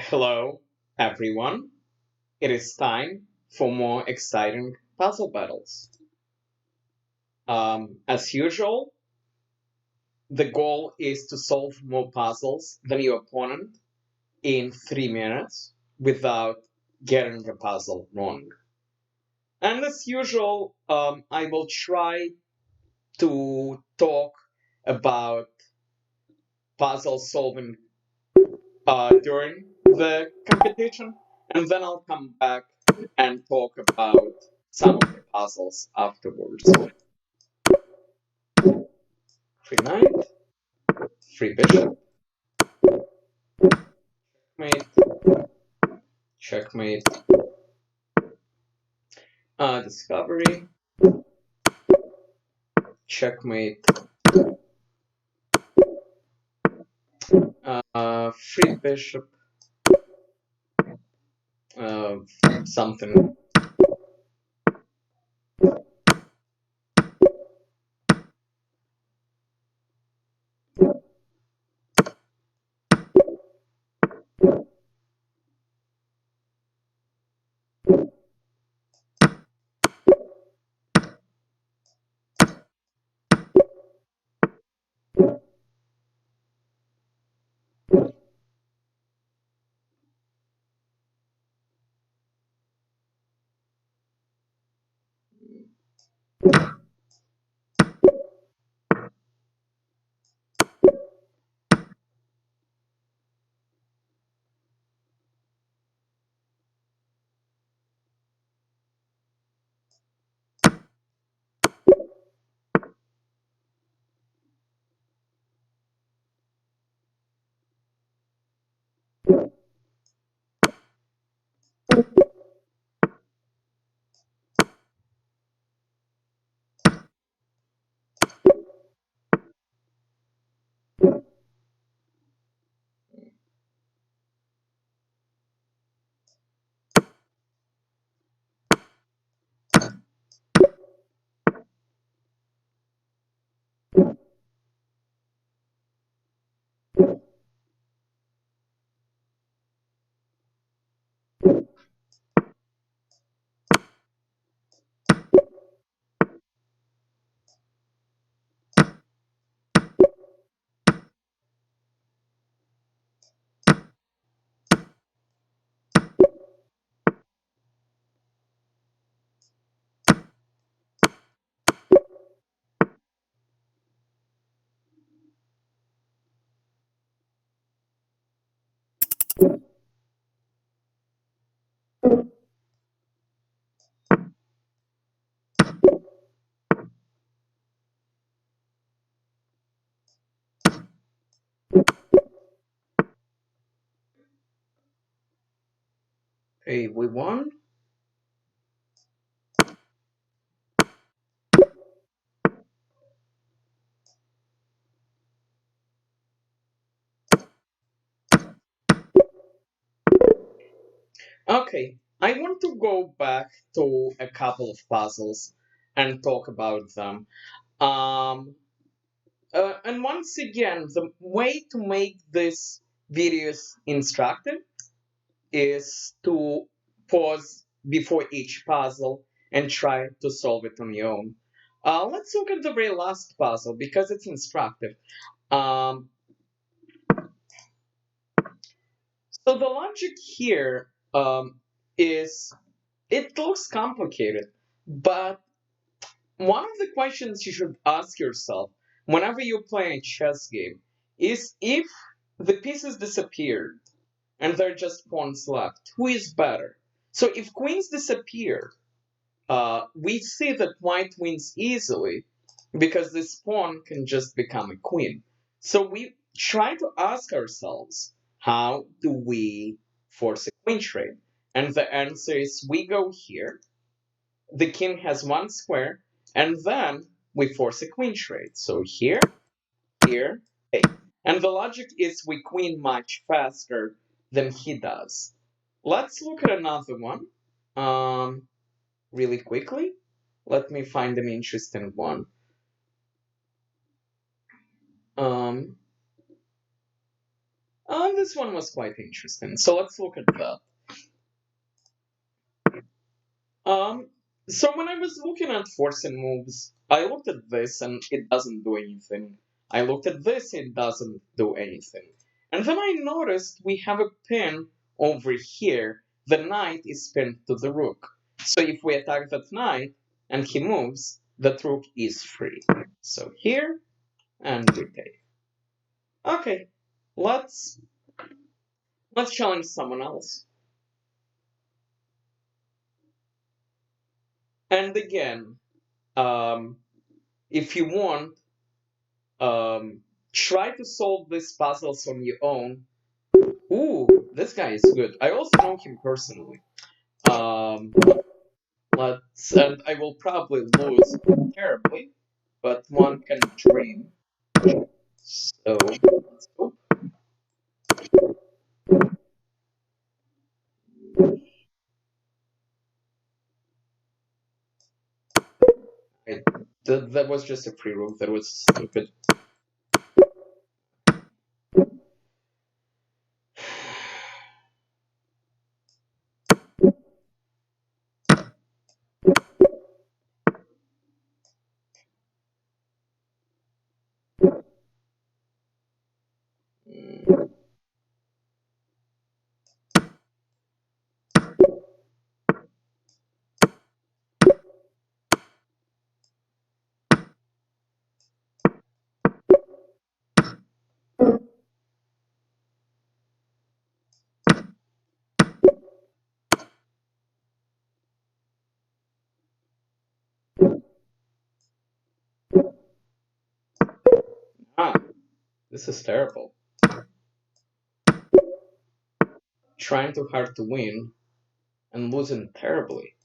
Hello, everyone. It is time for more exciting puzzle battles. As usual, the goal is to solve more puzzles than your opponent in 3 minutes without getting the puzzle wrong. And as usual, I will try to talk about puzzle solving during the competition, and then I'll come back and talk about some of the puzzles afterwards. Free knight, free bishop, mate, checkmate, discovery, checkmate, free bishop, uh, something. Hey, we won. Okay, I want to go back to a couple of puzzles and talk about them. Um, and once again, the way to make this videos instructive is to pause before each puzzle and try to solve it on your own. Let's look at the very last puzzle because it's instructive. Um, so the logic here is it looks complicated, but one of the questions you should ask yourself whenever you play a chess game is if the pieces disappeared and there are just pawns left, who is better? So if queens disappear, we see that white wins easily because this pawn can just become a queen. So we try to ask ourselves, how do we force a queen trade? And the answer is we go here, the king has one square, and then we force a queen trade. So here, here, hey. And the logic is we queen much faster than he does. Let's look at another one really quickly. Let me find an interesting one. Um, This one was quite interesting. So let's look at that. Um, so when I was looking at forcing moves, I looked at this and it doesn't do anything. I looked at this, it doesn't do anything. And then I noticed we have a pin over here. The knight is pinned to the rook. So if we attack that knight and he moves, the rook is free. So here, and we take. Okay, let's let's challenge someone else. And again, um, if you want, um, try to solve these puzzles on your own. Ooh, this guy is good. I also know him personally. Um, and I will probably lose terribly, but one can dream. So let's go. I, that was just a free rook. That was stupid. Ah, this is terrible. Trying too hard to win and losing terribly.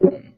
Hmm.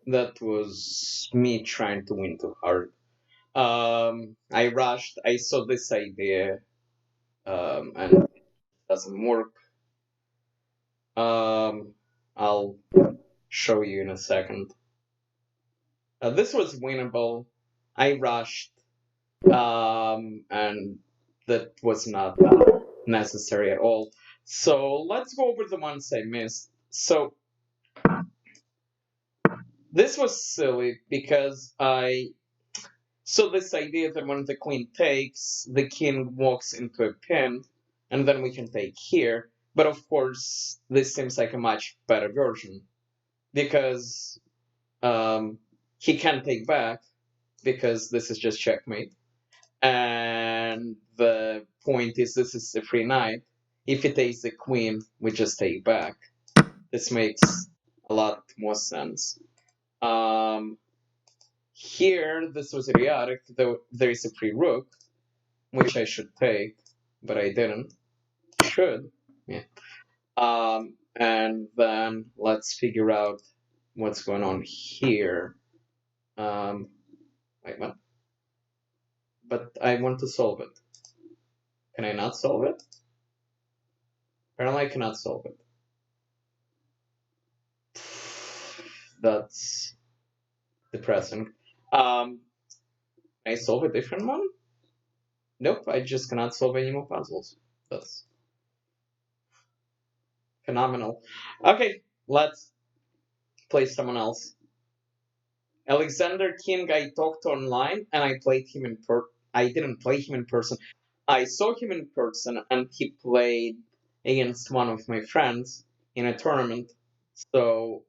That was me trying to win too hard. I rushed. I saw this idea, and it doesn't work. Um, I'll show you in a second. This was winnable. I rushed, and that was not necessary at all. So let's go over the ones I missed. So this was silly because I so this idea that when the queen takes, the king walks into a pin, and then we can take here. But of course, this seems like a much better version because he can take back because this is just checkmate. And the point is, this is a free knight. If he takes the queen, we just take back. This makes a lot more sense. Um, Here, this was idiotic, though there is a free rook, which I should take, but I didn't. Should. Yeah. And then let's figure out what's going on here. Um, wait, what? But I want to solve it. Can I not solve it? Apparently I cannot solve it. That's depressing. Can I solve a different one? Nope, I just cannot solve any more puzzles. That's phenomenal. Okay, let's play someone else. Alexander King, I talked online and I played him in I didn't play him in person. I saw him in person and he played against one of my friends in a tournament. So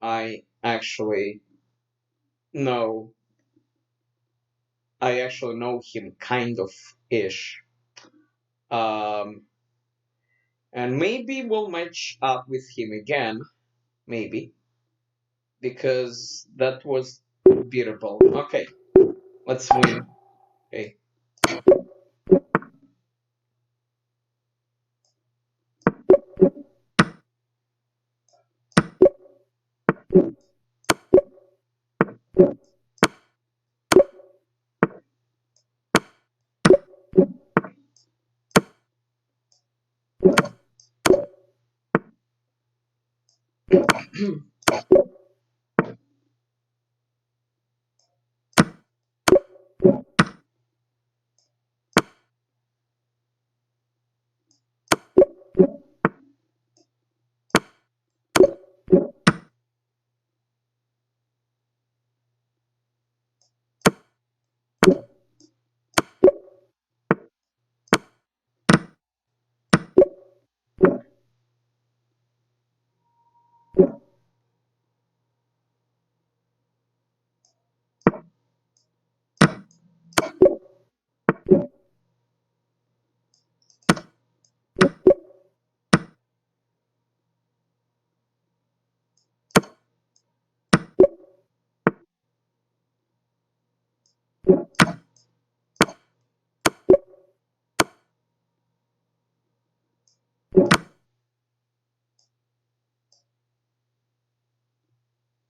know I actually know him kind of ish. Um, and maybe we'll match up with him again, maybe, because that was beatable. Okay, let's win. Okay.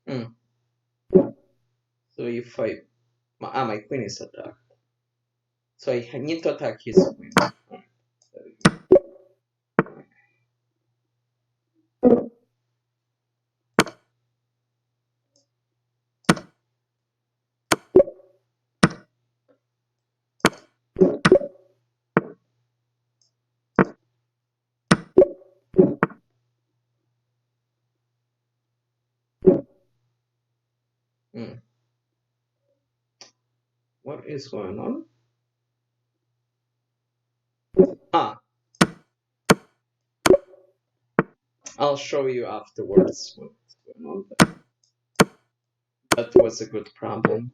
Hmm. So if my queen is attacked. So I need to attack his queen. Hmm. What is going on? Ah, I'll show you afterwards what's going on. That was a good problem.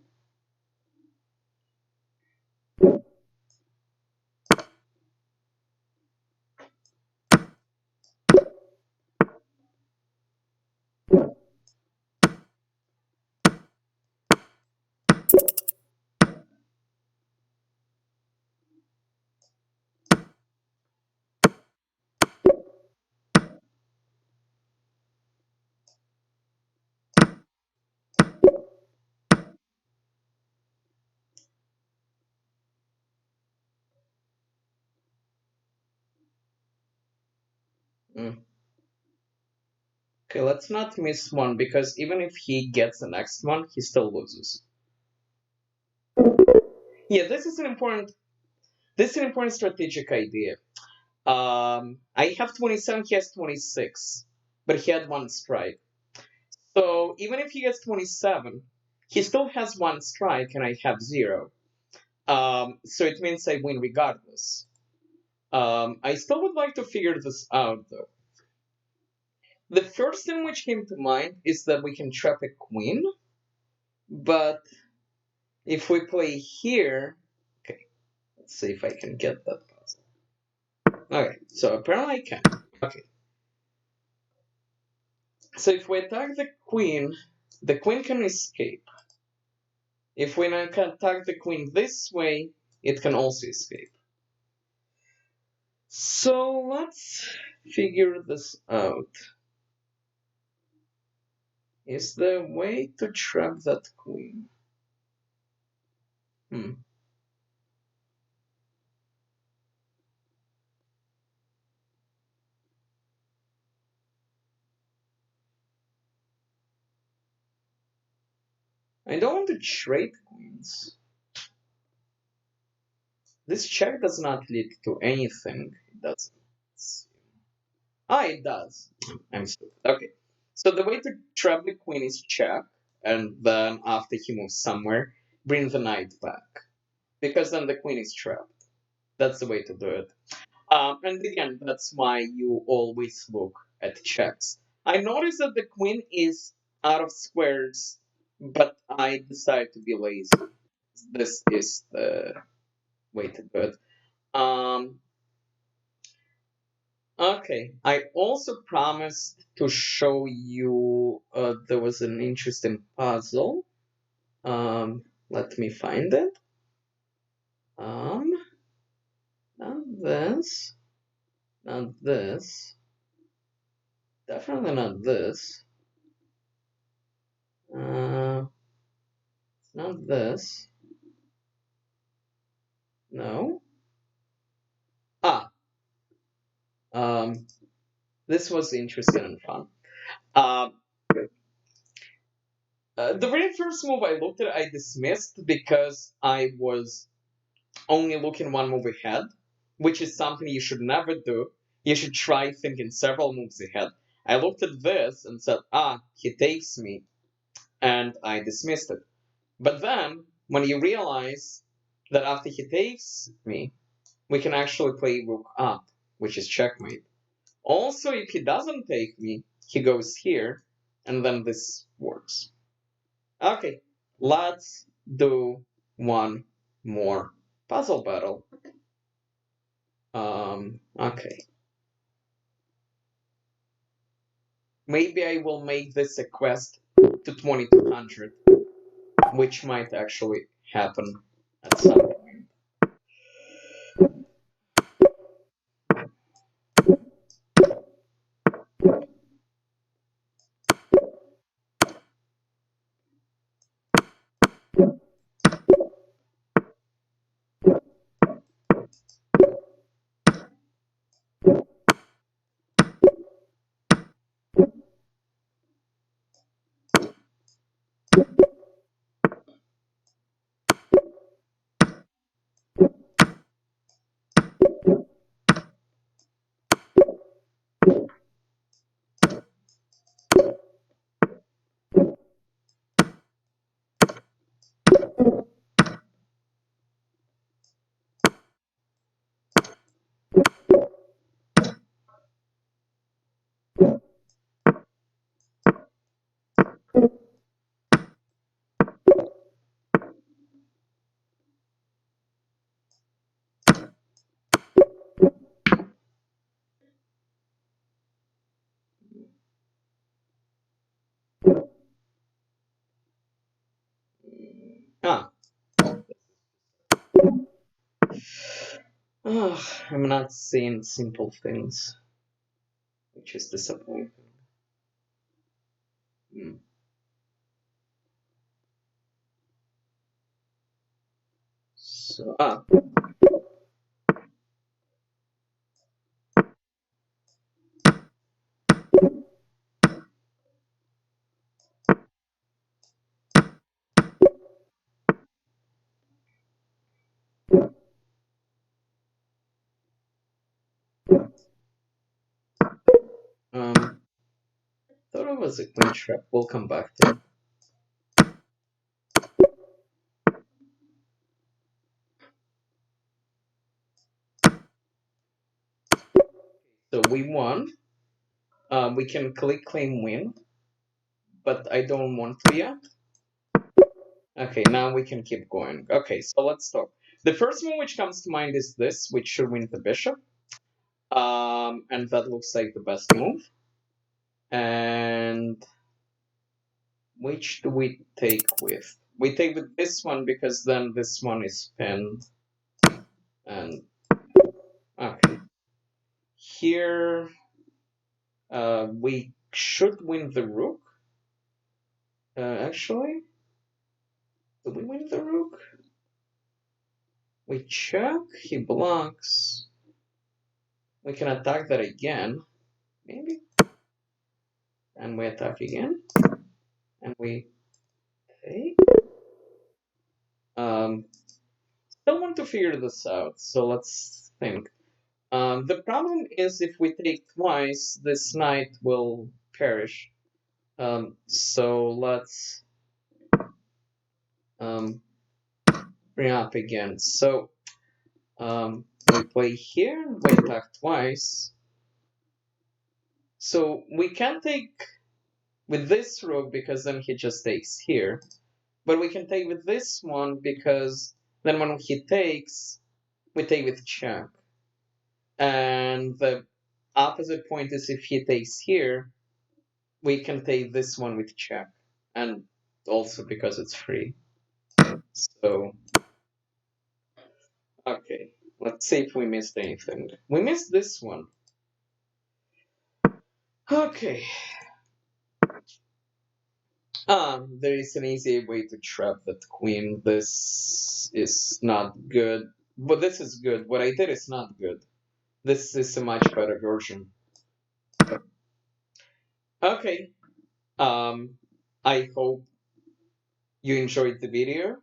Hmm. Okay, let's not miss one because even if he gets the next one, he still loses. Yeah, this is an important strategic idea. I have 27, he has 26, but he had one strike. So even if he gets 27, he still has one strike and I have zero. So it means I win regardless. I still would like to figure this out though. The first thing which came to mind is that we can trap a queen, but if we play here, okay, let's see if I can get that puzzle. Okay, so apparently I can. Okay, so if we attack the queen can escape. If we now can attack the queen this way, it can also escape. So let's figure this out. Is there a way to trap that queen? Hmm. I don't want to trade queens. This check does not lead to anything. It doesn't. Ah, it does. I'm stupid. Okay. So the way to trap the queen is check, and then after he moves somewhere, bring the knight back. Because then the queen is trapped. That's the way to do it. And again, that's why you always look at checks. I noticed that the queen is out of squares, but I decided to be lazy. This is the way to do it. Um, okay, I also promised to show you there was an interesting puzzle. Let me find it. Um, not this, not this, definitely not this. Not this. No. Ah, um, this was interesting and fun. Um, the very first move I looked at, I dismissed because I was only looking one move ahead, which is something you should never do. You should try thinking several moves ahead. I looked at this and said, ah, he takes me, and I dismissed it. But then, when you realize that after he takes me, we can actually play rook up, which is checkmate. Also, if he doesn't take me, he goes here, and then this works. Okay, let's do one more puzzle battle. Okay. Maybe I will make this a quest to 2200, which might actually happen at some point. Ah. I'm not seeing simple things, which is disappointing. Hmm. So, thought it was a queen trap. We'll come back to it. So we won. We can click claim win, but I don't want to yet. Okay, now we can keep going. Okay, so let's start. The first one which comes to mind is this, which should win the bishop. And that looks like the best move. And which do we take with? We take with this one because then this one is pinned. And okay. Here we should win the rook. Actually, do we win the rook? We check, he blocks. We can attack that again, maybe. And we attack again. And we take. still want to figure this out, so let's think. The problem is if we take twice, this knight will perish. So let's bring up again. So we play here, we attack twice. So we can take with this rook because then he just takes here. But we can take with this one because then when he takes, we take with check. And the opposite point is if he takes here, we can take this one with check. And also because it's free. So, okay. Let's see if we missed anything. We missed this one. Okay. There is an easy way to trap that queen. This is not good. But this is good. What I did is not good. This is a much better version. Okay. I hope you enjoyed the video.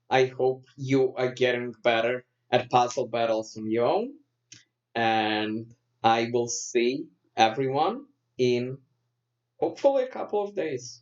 I hope you are getting better at puzzle battles on your own. And I will see everyone in hopefully a couple of days.